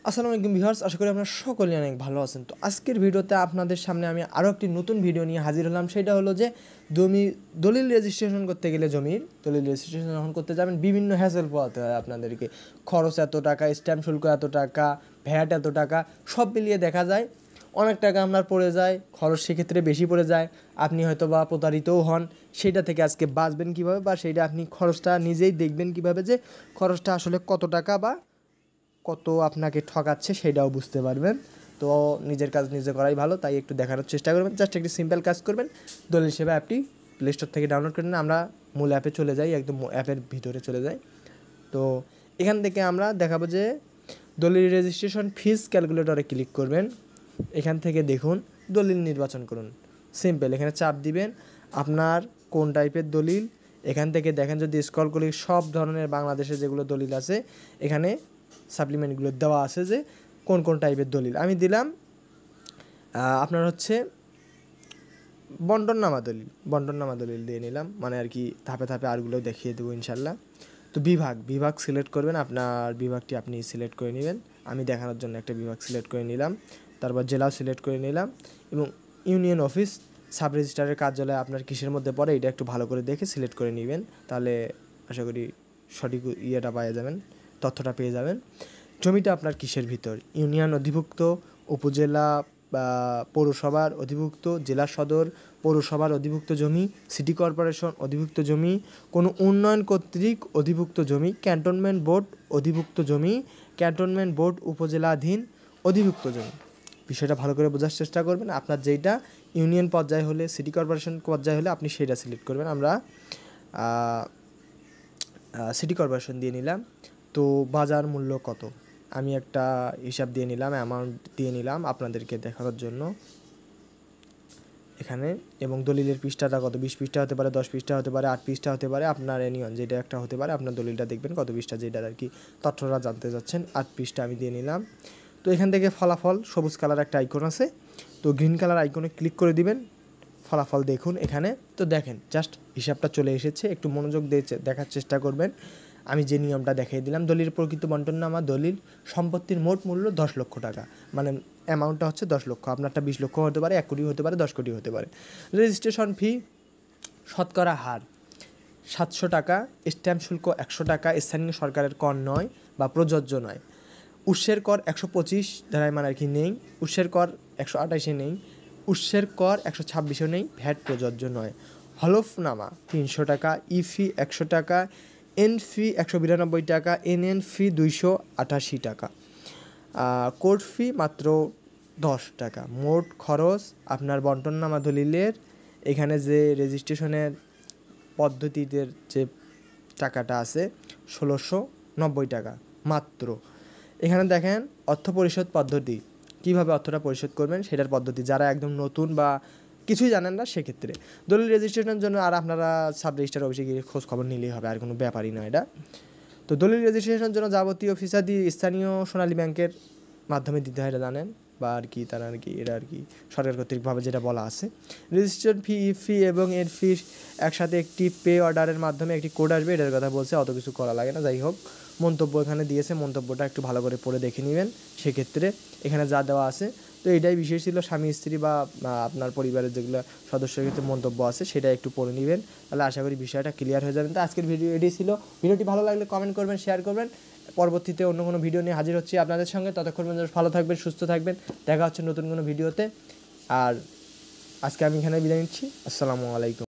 আসসালামু আলাইকুম ভিউয়ার্স, আশা করি আপনারা সকলেই অনেক ভালো আছেন। তো আজকের ভিডিওতে আপনাদের সামনে আমি আরও একটি নতুন ভিডিও নিয়ে হাজির হলাম। সেটা হলো যে দলিল রেজিস্ট্রেশন করতে গেলে জমির দলিল রেজিস্ট্রেশন যখন করতে যাবেন বিভিন্ন হ্যাসেল পোহাতে হয় আপনাদেরকে। খরচ এত টাকা, স্ট্যাম্প শুল্ক এত টাকা, ভ্যাট এত টাকা, সব মিলিয়ে দেখা যায় অনেক টাকা আপনার পড়ে যায়। খরচ সেক্ষেত্রে বেশি পড়ে যায়, আপনি হয়তো বা প্রতারিতও হন। সেইটা থেকে আজকে বাঁচবেন কীভাবে, বা সেইটা আপনি খরচটা নিজেই দেখবেন কীভাবে, যে খরচটা আসলে কত টাকা বা কত আপনাকে ঠকাচ্ছে সেটাও বুঝতে পারবেন। তো নিজের কাজ নিজে করাই ভালো, তাই একটু দেখানোর চেষ্টা করবেন। জাস্ট একটি সিম্পল কাজ করবেন, দলিল সেবা অ্যাপটি প্লে স্টোর থেকে ডাউনলোড করে নিন। আমরা মূল অ্যাপে চলে যাই, একদম অ্যাপের ভিতরে চলে যাই। তো এখান থেকে আমরা দেখাবো যে দলিল রেজিস্ট্রেশন ফিস ক্যালকুলেটরে ক্লিক করবেন। এখান থেকে দেখুন দলিল নির্বাচন করুন, সিম্পল। এখানে চাপ দিবেন আপনার কোন টাইপের দলিল। এখান থেকে দেখেন যদি স্ক্রল করি সব ধরনের বাংলাদেশে যেগুলো দলিল আছে এখানে সাপ্লিমেন্টগুলো দেওয়া আছে যে কোন কোন টাইপের দলিল। আমি দিলাম আপনার হচ্ছে বন্টননামা দলিল দিয়ে নিলাম, মানে আর কি ধাপে ধাপে আরগুলো দেখিয়ে দেবো ইনশাল্লাহ। তো বিভাগ সিলেক্ট করবেন, আপনার বিভাগটি আপনি সিলেক্ট করে নেবেন। আমি দেখানোর জন্য একটা বিভাগ সিলেক্ট করে নিলাম, তারপর জেলাও সিলেক্ট করে নিলাম, এবং ইউনিয়ন অফিস সাব রেজিস্ট্রারের কার্যালয় আপনার কিসের মধ্যে পড়ে এটা একটু ভালো করে দেখে সিলেক্ট করে নেবেন, তাহলে আশা করি সঠিক ইয়েটা পেয়ে যাবেন, তথ্যটা পেয়ে যাবেন। জমিটা আপনার কিসের ভিতর, ইউনিয়ন অধিভুক্ত, উপজেলা বা পৌরসভার অধিভুক্ত, জেলা সদর, পৌরসভার অধিভুক্ত জমি, সিটি কর্পোরেশন অধিভুক্ত জমি, কোনো উন্নয়ন কর্তৃক অধিভুক্ত জমি, ক্যান্টনমেন্ট বোর্ড অধিভুক্ত জমি, ক্যান্টনমেন্ট বোর্ড উপজেলাধীন অধিভুক্ত জমি। বিষয়টা ভালো করে বোঝার চেষ্টা করবেন। আপনার যেইটা ইউনিয়ন পর্যায়ে হলে, সিটি কর্পোরেশন পর্যায়ে হলে আপনি সেইটা সিলেক্ট করবেন। আমরা সিটি কর্পোরেশন দিয়ে নিলাম। তো বাজার মূল্য কত আমি একটা হিসাব দিয়ে নিলাম, অ্যামাউন্ট দিয়ে নিলাম আপনাদেরকে দেখানোর জন্য এখানে। এবং দলিলের পৃষ্ঠাটা কত, 20 পৃষ্ঠা হতে পারে, 10 পৃষ্ঠা হতে পারে, 8 পৃষ্ঠা হতে পারে, আপনার এনিয়ন যেটা একটা হতে পারে। আপনার দলিলটা দেখবেন কত পৃষ্ঠা, যেটা আর কি তথ্যটা জানতে চাচ্ছেন। 8 পৃষ্ঠা আমি দিয়ে নিলাম। তো এখান থেকে ফলাফল সবুজ কালার একটা আইকন আছে, তো গ্রিন কালার আইকনে ক্লিক করে দিবেন। ফলাফল দেখুন এখানে। তো দেখেন জাস্ট হিসাবটা চলে এসেছে, একটু মনোযোগ দিয়ে দেখার চেষ্টা করবেন। আমি যে নিয়মটা দেখিয়ে দিলাম, দলিলের প্রকৃত বন্টননামা দলিল সম্পত্তির মোট মূল্য 10 লক্ষ টাকা, মানে অ্যামাউন্টটা হচ্ছে 10 লক্ষ। আপনারটা 20 লক্ষ হতে পারে, 1 কোটি হতে পারে, 10 কোটি হতে পারে। রেজিস্ট্রেশন ফি শতকরা হার 700 টাকা, স্ট্যাম্প শুল্ক 100 টাকা, স্থানীয় সরকারের কর নয় বা প্রযোজ্য নয়। উৎসের কর 125 ধারায় মানে আর কি নেই, উৎসের কর 128-এ নেই, উৎসের কর 126-এও নেই, ভ্যাট প্রযোজ্য নয়। হলফনামা 300 টাকা, ই ফি 100 টাকা, এন ফি 192 টাকা, এন ফি 288 টাকা, কোর্ট ফি মাত্র 10 টাকা। মোট খরচ আপনার বন্টননামা দলিলের এখানে যে রেজিস্ট্রেশনের পদ্ধতিদের যে টাকাটা আছে 1690 টাকা মাত্র। এখানে দেখেন অর্থ পরিশোধ পদ্ধতি, কীভাবে অর্থটা পরিশোধ করবেন সেটার পদ্ধতি। যারা একদম নতুন বা কিছুই জানেন না সেক্ষেত্রে দলিল রেজিস্ট্রেশনের জন্য আর আপনারা সাব রেজিস্ট্রার অফিসে গিয়ে খোঁজ খবর নিলেই হবে, আর কোনো ব্যাপারই নয় এটা। তো দলিল রেজিস্ট্রেশনের জন্য যাবতীয় ফিসাদি স্থানীয় সোনালী ব্যাংকের মাধ্যমে দিতে হয়, এটা জানেন, বা আর কি তারা আর কি এটা আর কি সরকার কর্তৃকভাবে যেটা বলা আছে। রেজিস্ট্রেশন ফি এবং এর ফি একসাথে একটি পে অর্ডারের মাধ্যমে একটি কোড আসবে, এটার কথা বলছে, অত কিছু করা লাগে না। যাই হোক, মন্তব্য এখানে দিয়েছে, মন্তব্যটা একটু ভালো করে পড়ে দেখে নেবেন সেক্ষেত্রে এখানে যা দেওয়া আছে। তো এটাই বিষয় ছিল, স্বামী স্ত্রী বা আপনার পরিবারের যেগুলো সদস্যের ক্ষেত্রে মন্তব্য আছে সেটা একটু পড়ে নেবেন, তাহলে আশা করি বিষয়টা ক্লিয়ার হয়ে যাবেন। তো আজকের ভিডিও এটাই ছিল। ভিডিওটি ভালো লাগলে কমেন্ট করবেন, শেয়ার করবেন। পরবর্তীতে অন্য কোনো ভিডিও নিয়ে হাজির হচ্ছি আপনাদের সঙ্গে। ততক্ষণ পর্যন্ত ভালো থাকবেন, সুস্থ থাকবেন, দেখা হচ্ছে নতুন কোনো ভিডিওতে। আর আজকে আমি এখানে বিদায় নিচ্ছি। আসসালামু আলাইকুম।